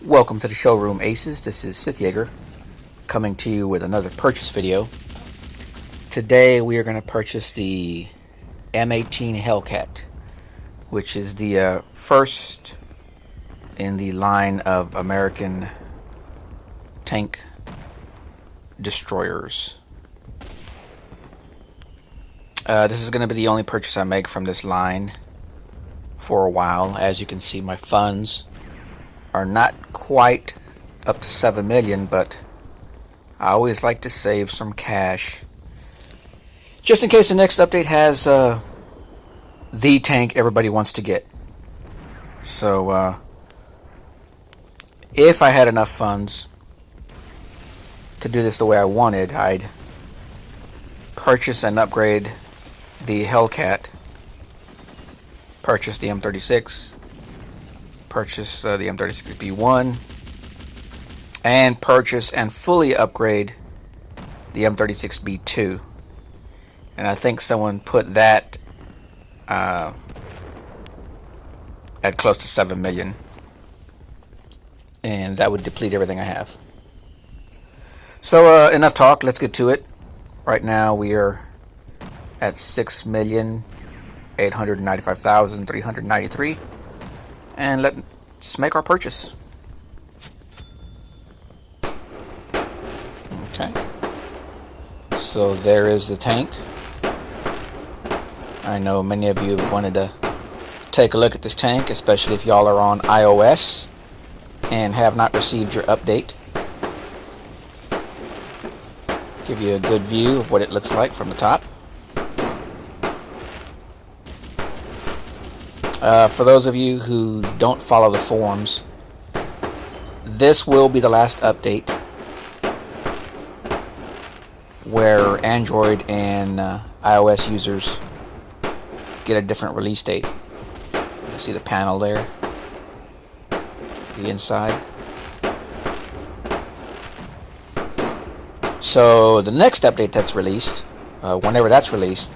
Welcome to the Showroom Aces. This is Sith Yeager coming to you with another purchase video. Today we are going to purchase the M18 Hellcat, which is the first in the line of American tank destroyers. This is going to be the only purchase I make from this line for a while. As you can see, my funds are not quite up to 7 million, but I always like to save some cash just in case the next update has the tank everybody wants to get. So if I had enough funds to do this the way I wanted, I'd purchase and upgrade the Hellcat, purchase the M36, purchase the M36B1, and purchase and fully upgrade the M36B2. And I think someone put that at close to 7 million, and that would deplete everything I have. So enough talk, let's get to it. Right now we are at 6,895,393, and let's make our purchase. Okay, so there is the tank. I know many of you have wanted to take a look at this tank, especially if y'all are on iOS and have not received your update. Give you a good view of what it looks like from the top. For those of you who don't follow the forums, this will be the last update where Android and iOS users get a different release date. You see the panel there, the inside. So the next update that's released, whenever that's released,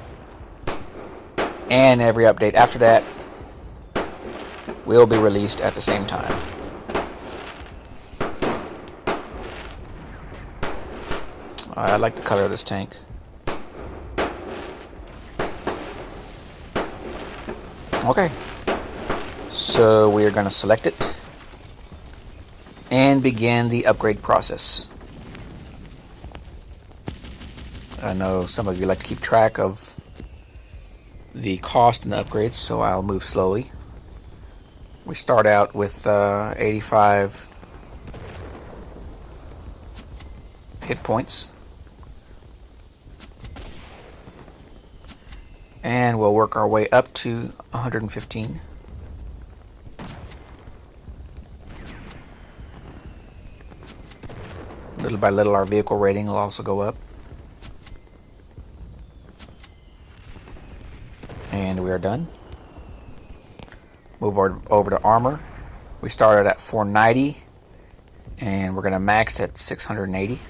and every update after that will be released at the same time. I like the color of this tank. Okay, so we are going to select it and begin the upgrade process. I know some of you like to keep track of the cost and the upgrades, so I'll move slowly. We start out with 85 hit points, and we'll work our way up to 115. Little by little our vehicle rating will also go up. And we are done. Move over to armor. We started at 490 and we're going to max at 680.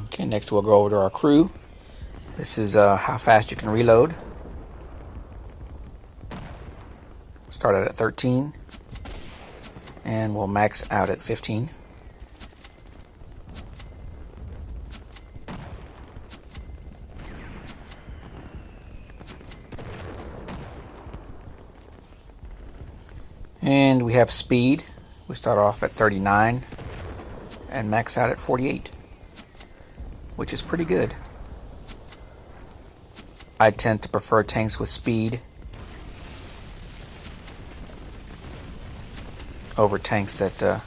Okay, next we'll go over to our crew. This is how fast you can reload. Started at 13 and we'll max out at 15. And we have speed. We start off at 39 and max out at 48, which is pretty good. I tend to prefer tanks with speed over tanks that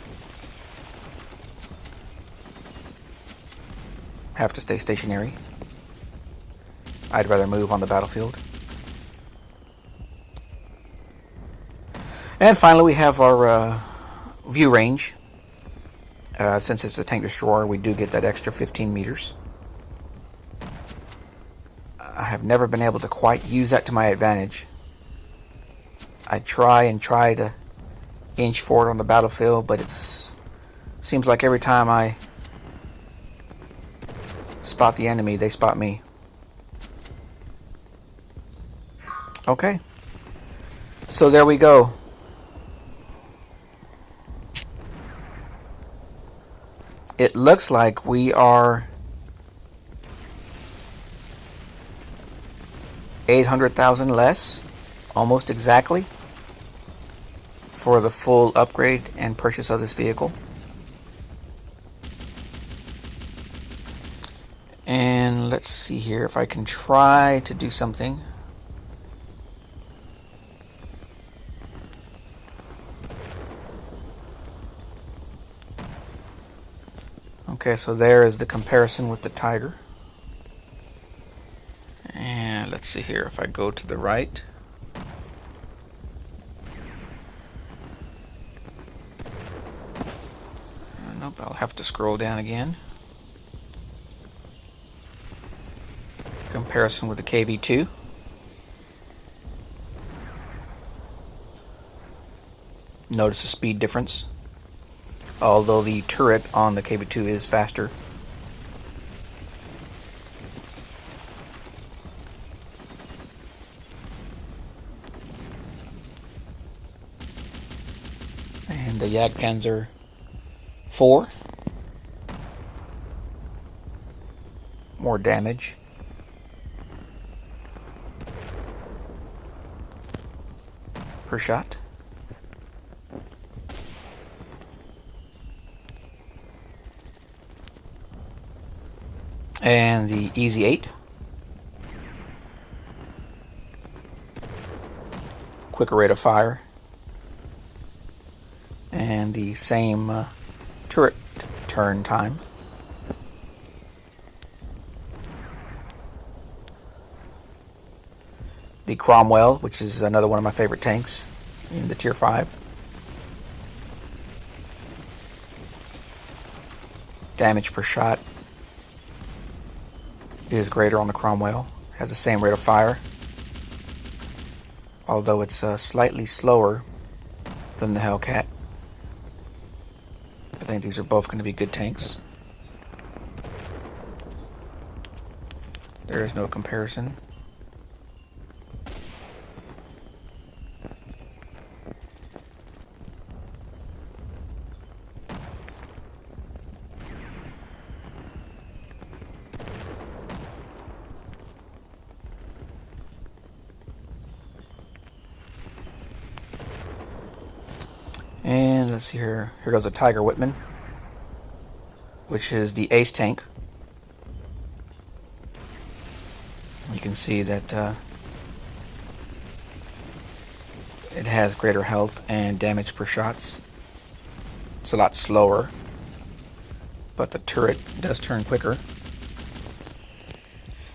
have to stay stationary. I'd rather move on the battlefield. And finally we have our view range. Since it's a tank destroyer, we do get that extra 15 meters. I have never been able to quite use that to my advantage. I try to inch forward on the battlefield, but seems like every time I spot the enemy, they spot me. Okay, so there we go. It looks like we are 800,000 less, almost exactly, for the full upgrade and purchase of this vehicle. And let's see here if I can try to do something. Okay, so there is the comparison with the Tiger. And let's see here if I go to the right. Nope, I'll have to scroll down again. Comparison with the KV2. Notice the speed difference, although the turret on the KV2 is faster. And the Jagdpanzer 4, more damage. Per shot. And the Easy 8, quicker rate of fire, and the same turret turn time. The Cromwell, which is another one of my favorite tanks in the Tier 5. Damage per shot is greater on the Cromwell. It has the same rate of fire, although it's slightly slower than the Hellcat. I think these are both going to be good tanks. There is no comparison. And let's see here. Here goes a Tiger Whitman, which is the Ace tank. You can see that it has greater health and damage per shots. It's a lot slower, but the turret does turn quicker.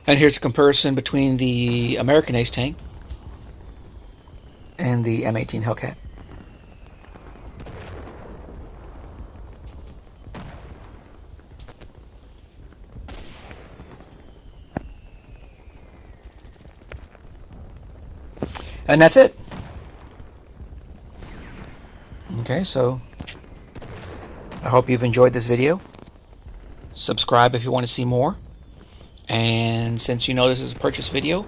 And here's a comparison between the American Ace tank and the M18 Hellcat. And that's it. Okay, so I hope you've enjoyed this video. Subscribe if you want to see more. And since you know this is a purchase video,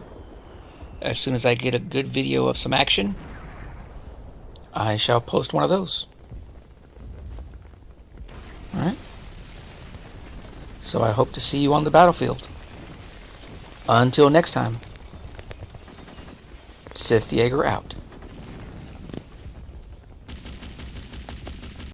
as soon as I get a good video of some action, I shall post one of those. Alright? So I hope to see you on the battlefield. Until next time. Sith Jaeger out.